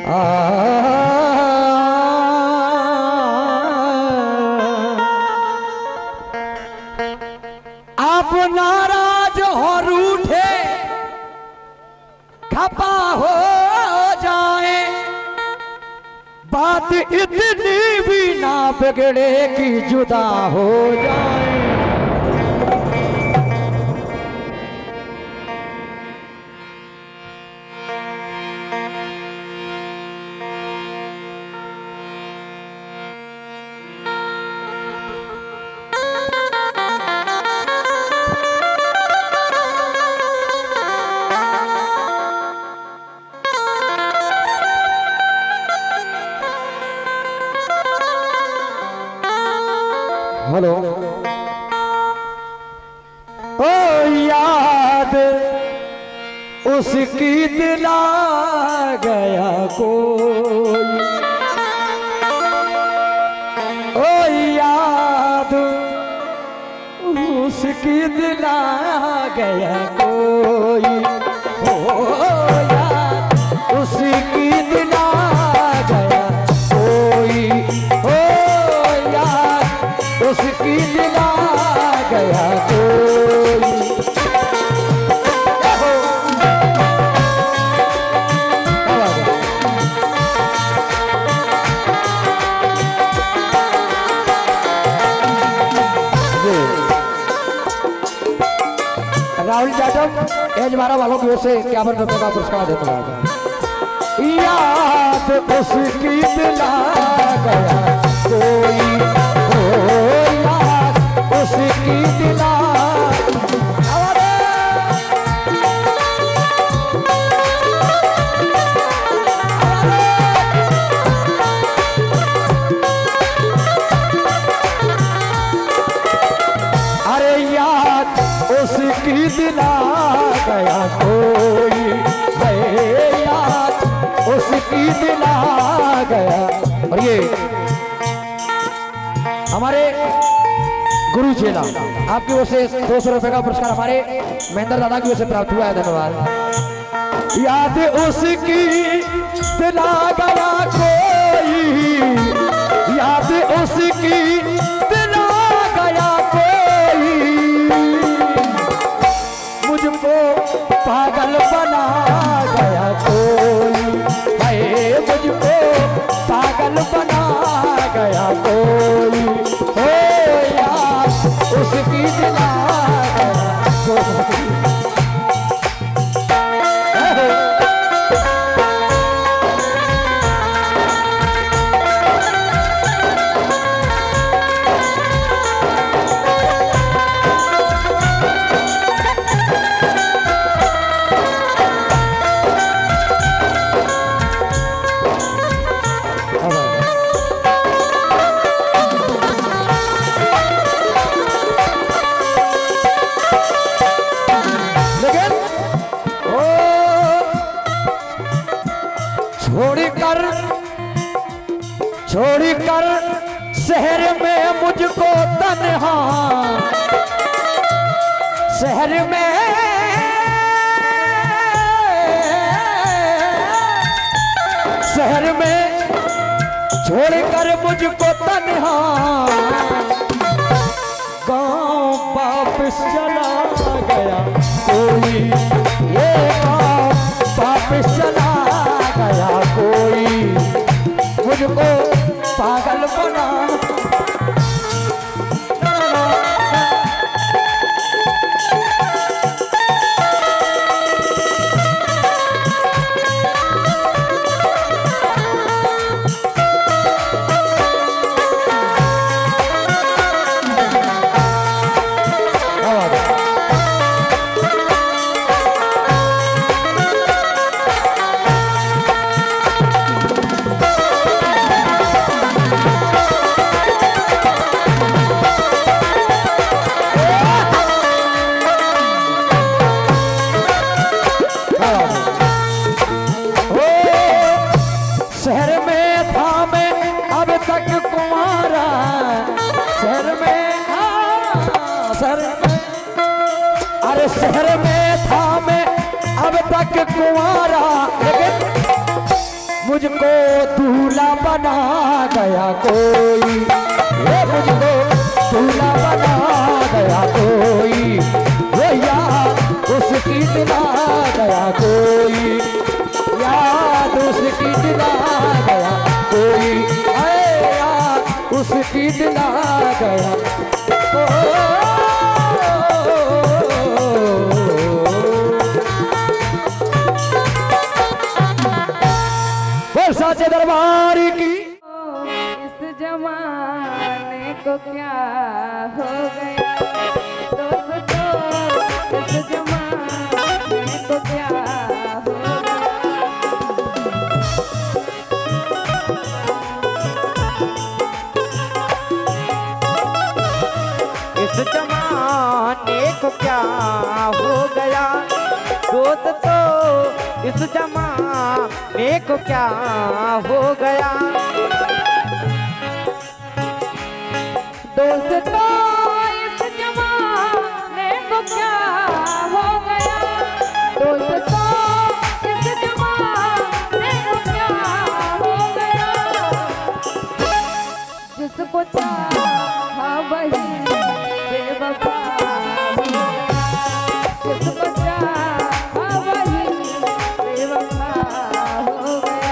आप नाराज हो रूठे खपा हो जाए, बात इतनी भी ना बिगड़े कि जुदा हो जाए। हेलो ओ याद उसकी दिला गया कोई, ओ याद उसकी दिला गया कोई, ओ याद उसकी दिला गया कोई, ओ याद उसकी दिला गया कोई। राहुल जाटव एज 12 वालों की ओर से 51 रुपए का पुरस्कार देता है। याद उसकी दिला गया कोई, ओ याद उसकी दिला। अरे याद उसकी दिला गया कोई, याद उसकी दिला गया। और ये हमारे गुरु चेला आपकी ओर से 200 रुपए का पुरस्कार हमारे महेंद्र दादा की ओर से प्राप्त हुआ है, धन्यवाद। याद उसकी दिला गया कोई, याद उसकी दिला गया कोई, मुझको पागल बना गया कोई, है मुझको पागल बना गया कोई, हो याद उसकी दिला गया कोई। छोड़ी कर शहर में मुझको तन्हा, शहर में छोड़ कर मुझको तन्हा, गाँव वापस चला गया कोई, ये गाँव वापस चला गया कोई, मुझको पागल बना। शहर में था मैं अब तक कुंवारा, लेकिन मुझको दूल्हा बना गया कोई, ये मुझको दूल्हा बना गया कोई, वो याद उसकी दिला गया कोई, याद उसकी दिला गया कोई, अरे याद उसकी दिला गया साचे दरबार की। इस जमाने को क्या हो गया दोस्तों, इस जमाने को क्या हो गया। इस जमाने को क्या हो गया दोस्तों, इस जमाने को क्या हो गया। दोस्तों इस जमाने को क्या हो गया, दोस्तों इस जमाने को क्या हो गया। जिसको चाहा वही बेवफा हो गया, जिसको चाहा वही बेवफा हो गया।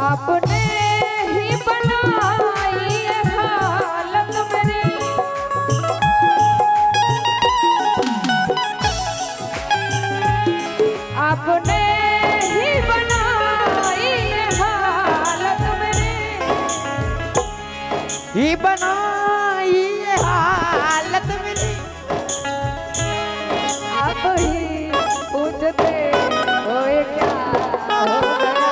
आपने ही बनाई ये हालत मेरी, आपने ही बनाई ये हालत मेरी, ही बनाई ये हालत मेरी, आप ही पूछते होए क्या हो गया।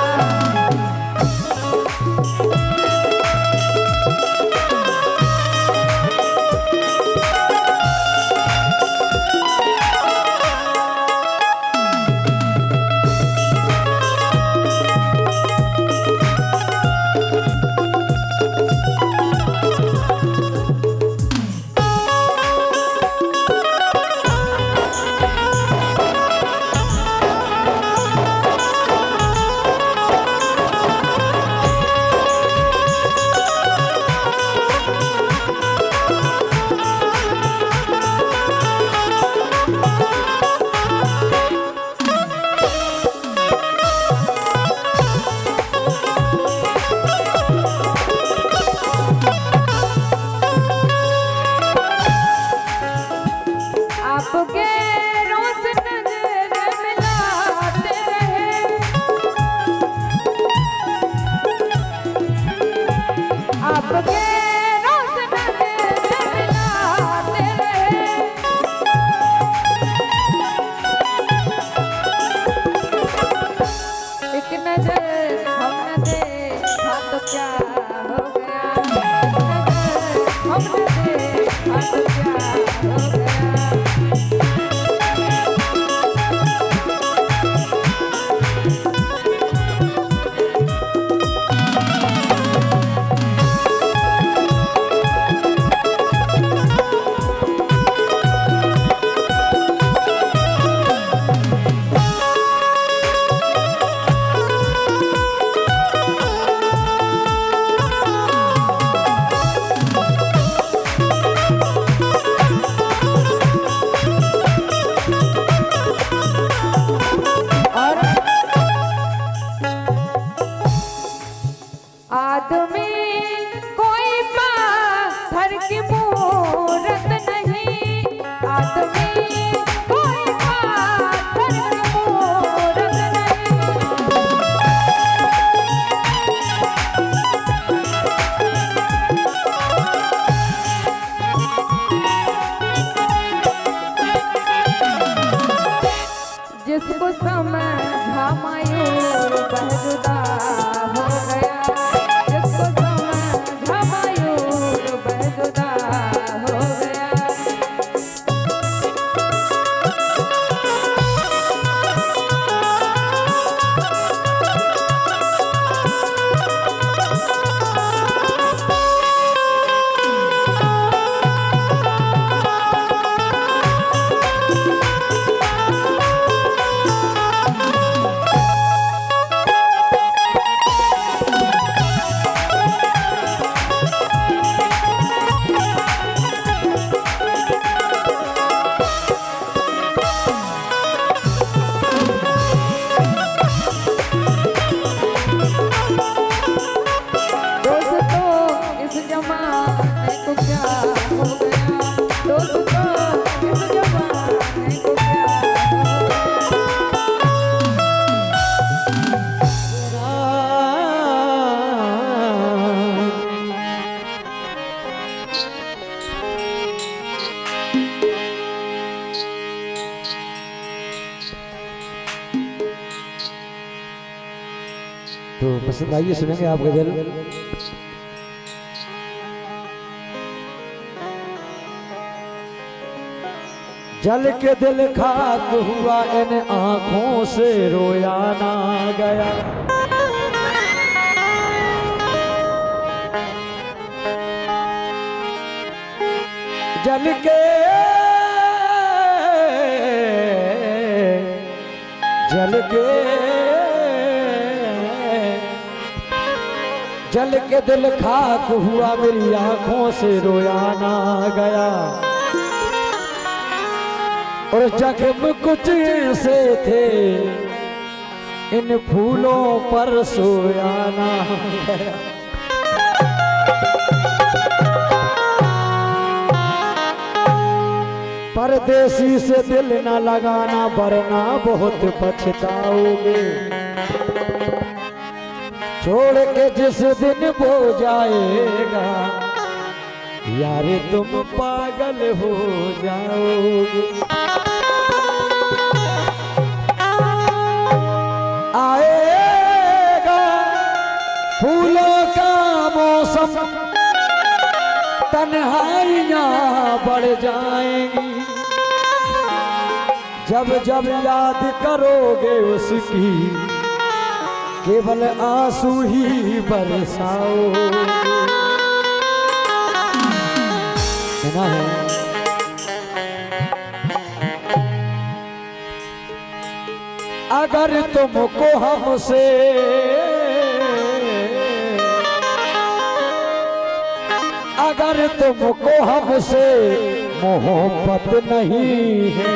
आपके रोज नजर मिलाते रहे, आपके रोज नजर मिलाते रहे। एक नजर हम न देखा तो क्या हो गया, एक नजर हम न देखा तो क्या हो गया। तो पसंद आइए, सुनेंगे आप गजल। जल के दिल खाक हुआ इन आंखों से रोया ना गया। जल के दिल खाक हुआ मेरी आंखों से रोया ना गया। और जख्म कुछ से थे इन फूलों पर सोया ना गया। परदेसी से दिल ना लगाना वरना बहुत पछताओगे। छोड़ के जिस दिन वो जाएगा यारे तुम पागल हो जाओगे। आएगा फूलों का मौसम, तन्हाइयां बढ़ जाएंगी। जब जब याद करोगे उसकी केवल आंसू ही बरसाओ। है अगर तुमको हमसे अगर तुमको हमसे मोहब्बत नहीं है,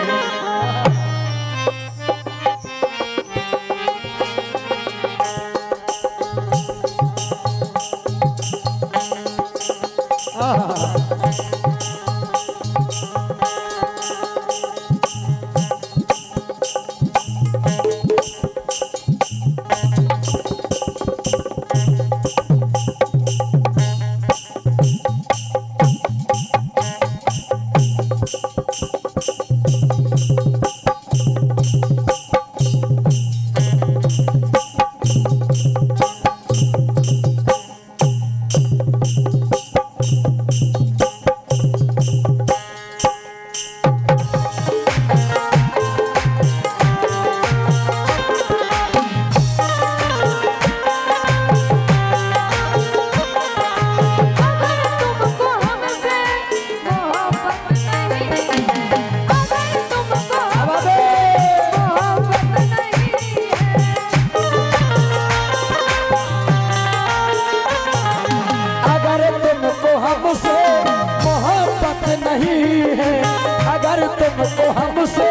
अगर तुमको हमसे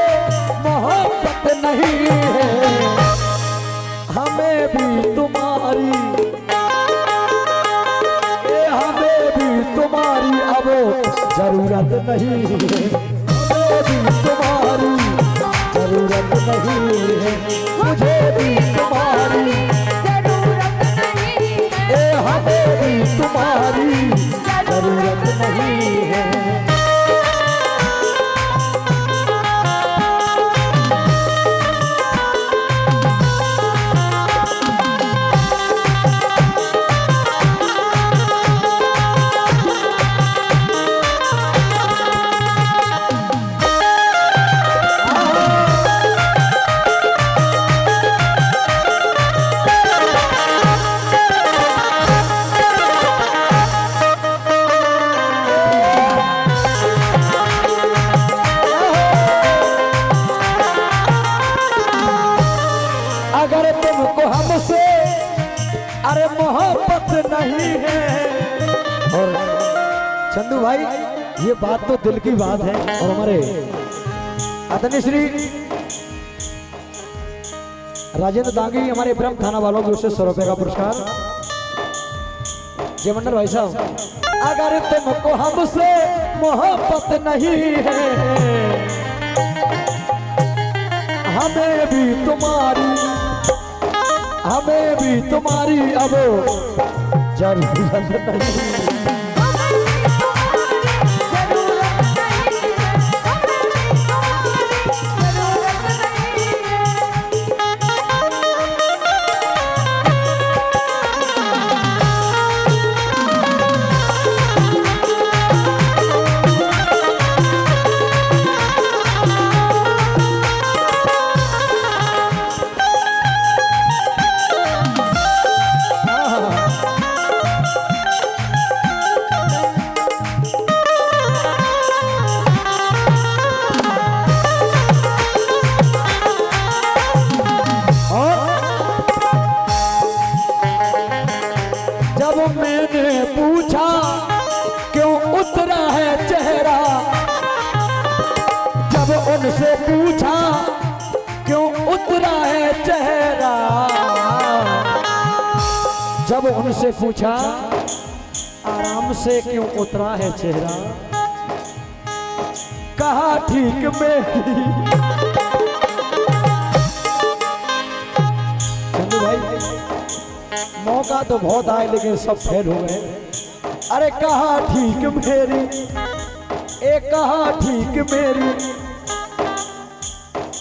मोहब्बत नहीं है, हमें भी तुम्हारी अब जरूरत नहीं है। हमें भी तुम्हारी जरूरत नहीं है, मुझे भी तुम्हारी जरूरत नहीं है। हमें भी तुम्हारी जरूरत नहीं है। अगर तुमको हमसे अरे मोहब्बत नहीं है। और चंदू भाई ये बात तो दिल की बात है। और हमारे आदरणीय श्री राजेंद्र दांगी हमारे ब्रह्म थाना वालों की ओर से 100 रुपए का पुरस्कार। जय मंडल भाई साहब, अगर तुमको हमसे मोहब्बत नहीं है, हमें भी तुम्हारी अब जरूरत नहीं। उनसे पूछा क्यों उतरा है चेहरा। जब उनसे पूछा आराम से क्यों उतरा है चेहरा, कहा ठीक मेरी। चंदू भाई मौका तो बहुत आए लेकिन सब फेल हो गए। अरे कहा ठीक मेरी, एक कहा ठीक मेरी,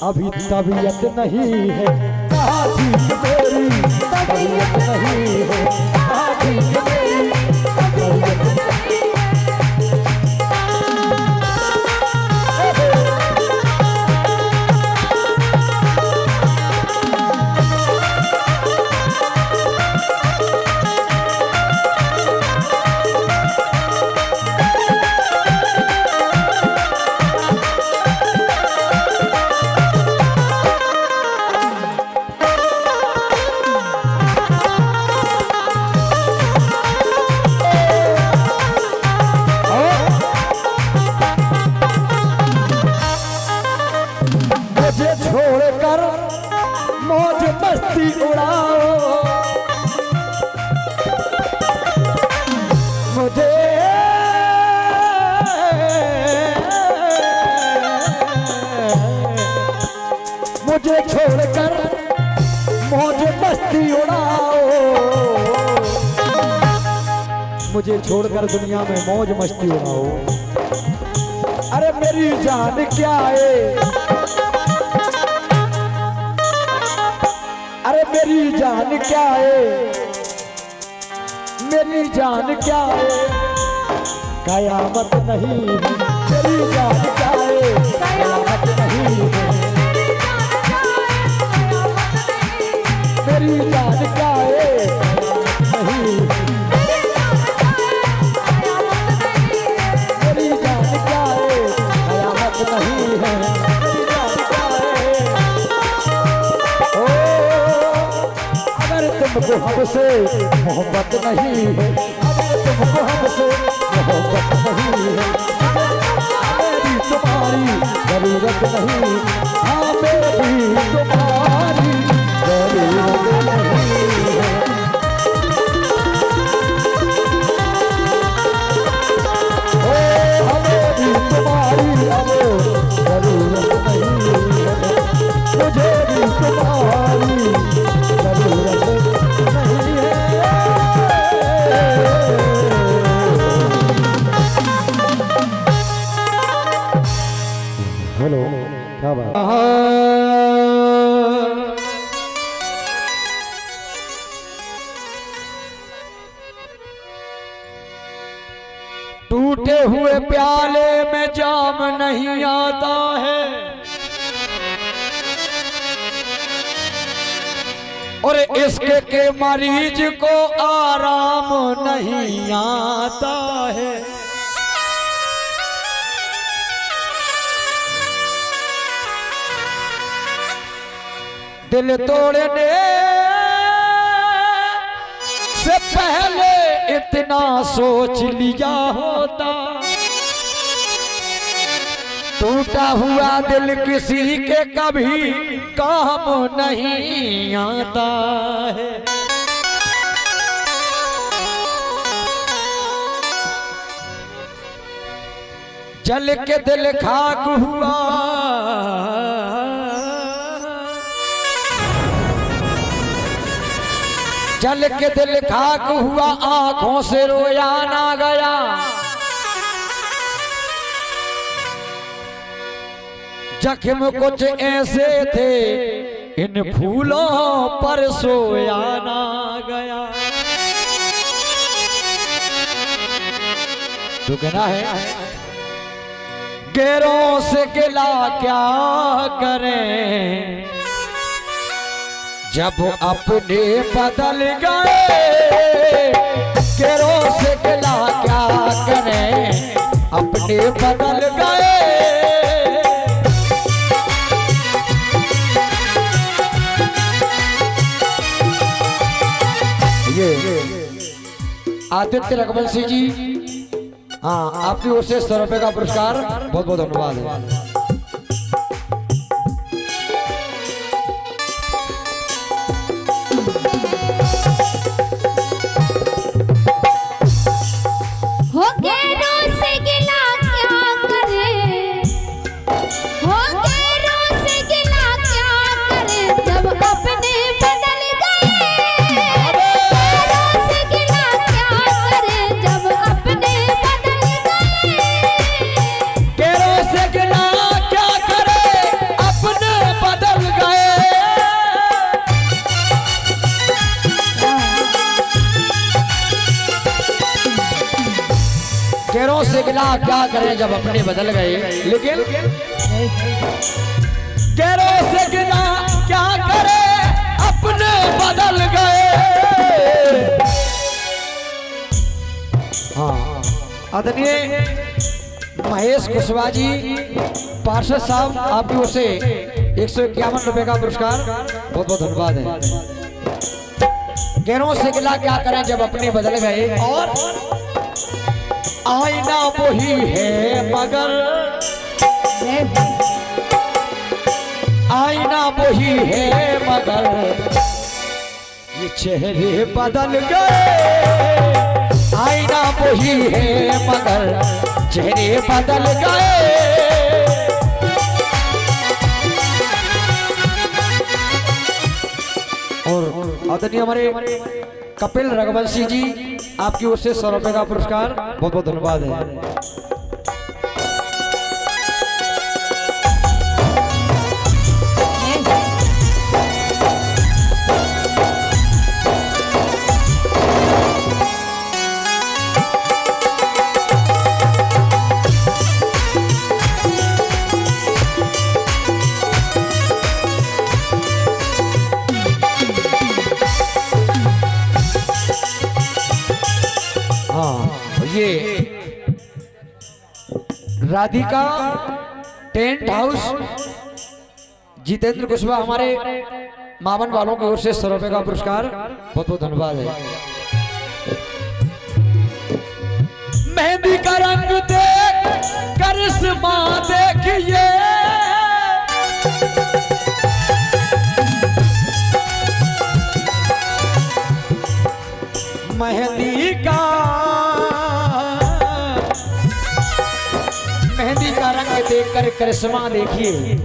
अभी तबीयत नहीं है। कहा ठीक मेरी तबीयत नहीं है, कहा ठीक मेरी तबीयत नहीं है। मुझे छोड़कर मौज मस्ती उड़ाओ, मुझे मुझे छोड़कर मौज मस्ती उड़ाओ, मुझे छोड़कर दुनिया में मौज मस्ती उड़ाओ। अरे मेरी जान क्या है, अरे मेरी जान क्या है, मेरी जान क्या है, कयामत नहीं है। मेरी जान क्या है, कयामत नहीं है। मेरी जान क्या है, नहीं। मेरी जान क्या है, कयामत नहीं है। मेरी जान क्या है। ओ अगर तुमको हमसे मोहब्बत नहीं है, अगर तुमको हमसे मोहब्बत नहीं है, मेरी तुम्हारी जरूरत नहीं। हाँ मेरी तुम्हारी जरूरत नहीं है। ओ मेरी तुम्हारी जरूरत नहीं है, मुझे भी तुम्हारी जरूरत नहीं है। हेलो क्या बात। टूटे हुए प्याले में जाम नहीं आता है, और इश्क के मरीज को आराम नहीं आता है। दिल तोड़ने से पहले इतना सोच लिया होता, टूटा हुआ दिल किसी के कभी काम नहीं आता है। जल के दिल खाक हुआ, जल के दिल खाक हुआ, आंखों से रोया ना गया। जख्म कुछ ऐसे थे, इन फूलों पर सोया ना गया। तो कहना है गैरों से गिला क्या करें, जब अपने बदल गए। गैरों से गिला क्या करें, अपने बदल गए। ये आदित्य रघुवंशी जी, हाँ आपकी ओर से 100 रुपए का पुरस्कार, बहुत बहुत धन्यवाद है। क्या करें जब अपने बदल गए, लेकिन गैरों से गिला क्या करे अपने बदल गए। हाँ, आदरणीय महेश कुशवाहा जी पार्षद साहब, आपकी ओर से 151 रुपए का पुरस्कार, बहुत बहुत धन्यवाद है। गैरों से गिला क्या करें जब अपने बदल गए, और आईना वही है मगर, आईना वही है मगर ये चेहरे बदल गए। आईना वही है मगर चेहरे बदल गए। और आदरणीय हमारे कपिल रघुवंशी जी, आपकी ओर से 100 रुपए का पुरस्कार, बहुत बहुत धन्यवाद है। ये राधिका टेंट हाउस, जितेंद्र कुशवाहा हमारे मावन वालों की ओर से 100 रुपए का पुरस्कार, बहुत बहुत धन्यवाद है। मेहंदी का रंग देख करिश्मा देखिए, मेहंदी का रंग देखकर करिश्मा देखिए।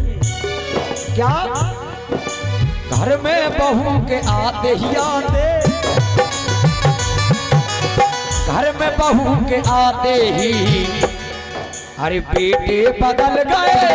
क्या घर में बहू के आते ही आते, घर में बहू के आते ही अरे बेटे बदल गए।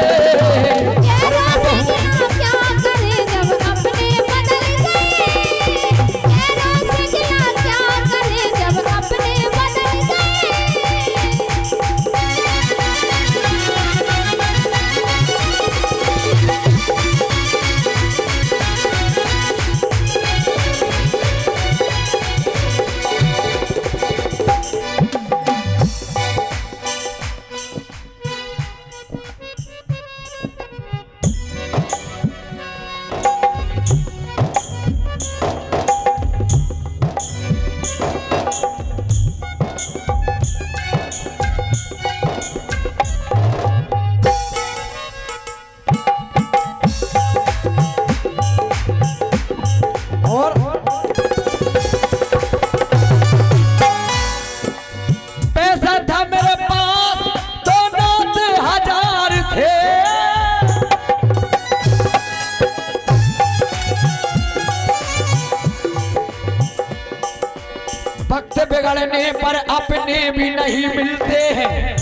वक्त बिगड़ने पर अपने भी नहीं मिलते हैं,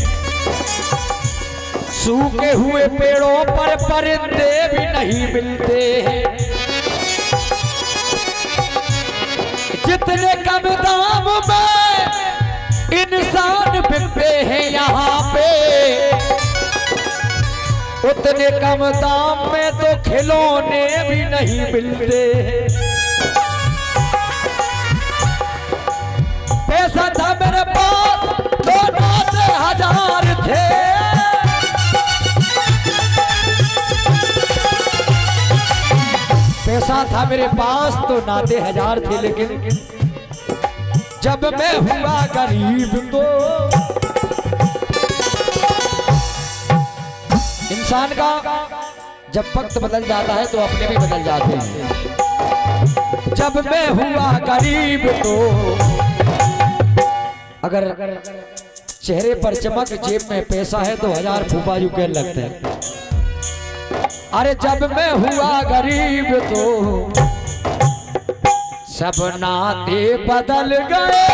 सूखे हुए पेड़ों पर परिंदे भी नहीं मिलते हैं। जितने कम दाम में इंसान बिकते हैं यहाँ पे, उतने कम दाम में तो खिलौने भी नहीं मिलते हैं। पैसा था मेरे पास तो नाते हजार थे, पैसा था मेरे पास तो नाते हजार थे, लेकिन जब मैं हुआ गरीब तो इंसान का जब वक्त बदल जाता है तो अपने भी बदल जाते हैं। जब मैं हुआ गरीब तो अगर चेहरे पर चमक जेब में पैसा है तो हजार फूफा यू कह लगते हैं। अरे जब मैं हुआ गरीब तो सब नाते बदल गए।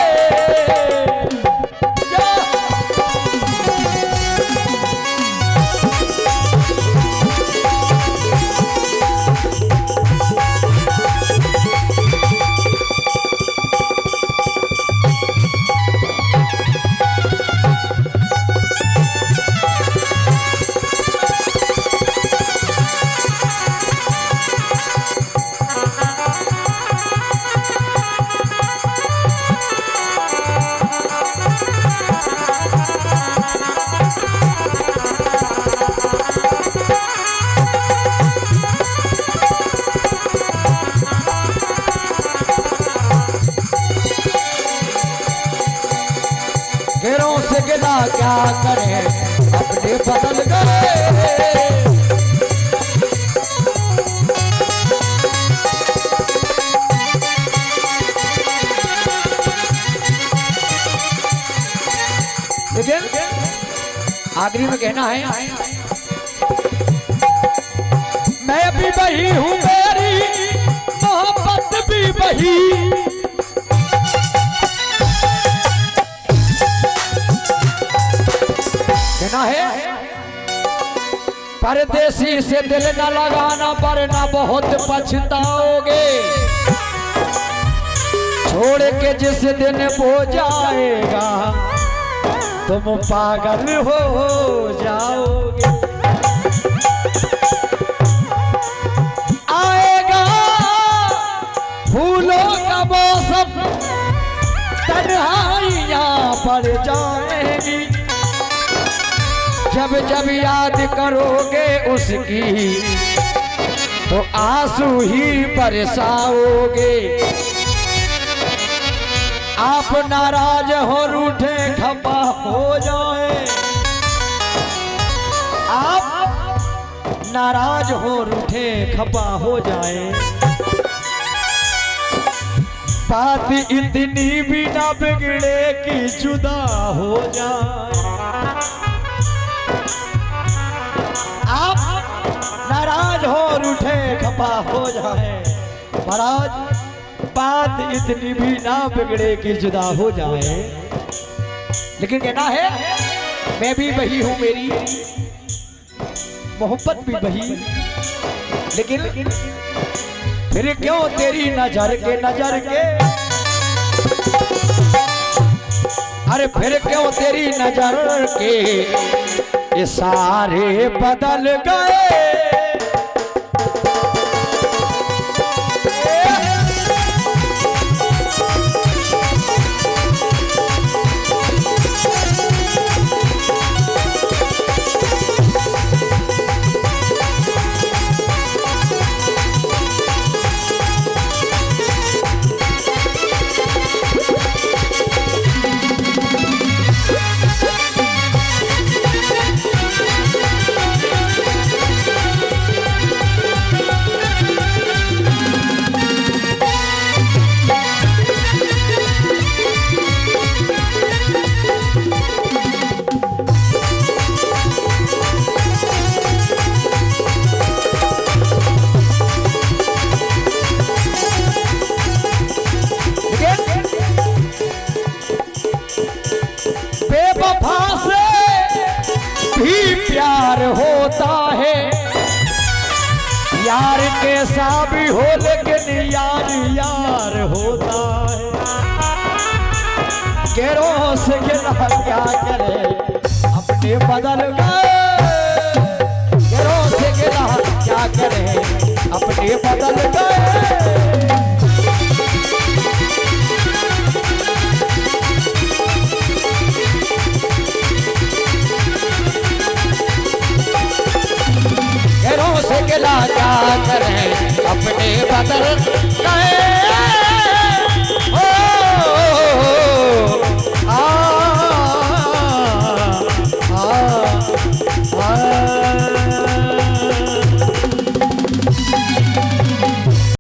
आखिरी में कहना है, मैं भी वही हूँ, मेरी मोहब्बत भी वही, कहना है परदेसी से दिल न लगाना वरना बहुत पछताओगे, छोड़ के जिस दिन वो जाएगा तुम पागल हो जाओगे। आएगा फूलों का मौसम, तन्हाइयां पड़ जाएंगी, जब जब याद करोगे उसकी तो आंसू ही बरसाओगे। आप नाराज हो रूठे खपा हो जाए, आप नाराज हो रूठे खपा हो जाए, बात इतनी भी ना बिगड़े कि जुदा हो जाए। आप नाराज हो रूठे खपा हो जाए, महाराज बात इतनी भी ना बिगड़े कि जुदा हो जाए। लेकिन कहना है मैं भी वही हूँ, मेरी मोहब्बत भी वही, लेकिन फिर क्यों तेरी नजर के अरे फिर क्यों तेरी नजर के इशारे बदल गए। बेवफा से भी प्यार होता है, यार कैसा भी हो लेकिन यार यार होता है। गैरों से गिला क्या करे अपने बदल गए, गैरों से गिला क्या करे अपने बदल गए। घरों से गिला क्या करें अपने बदल गए।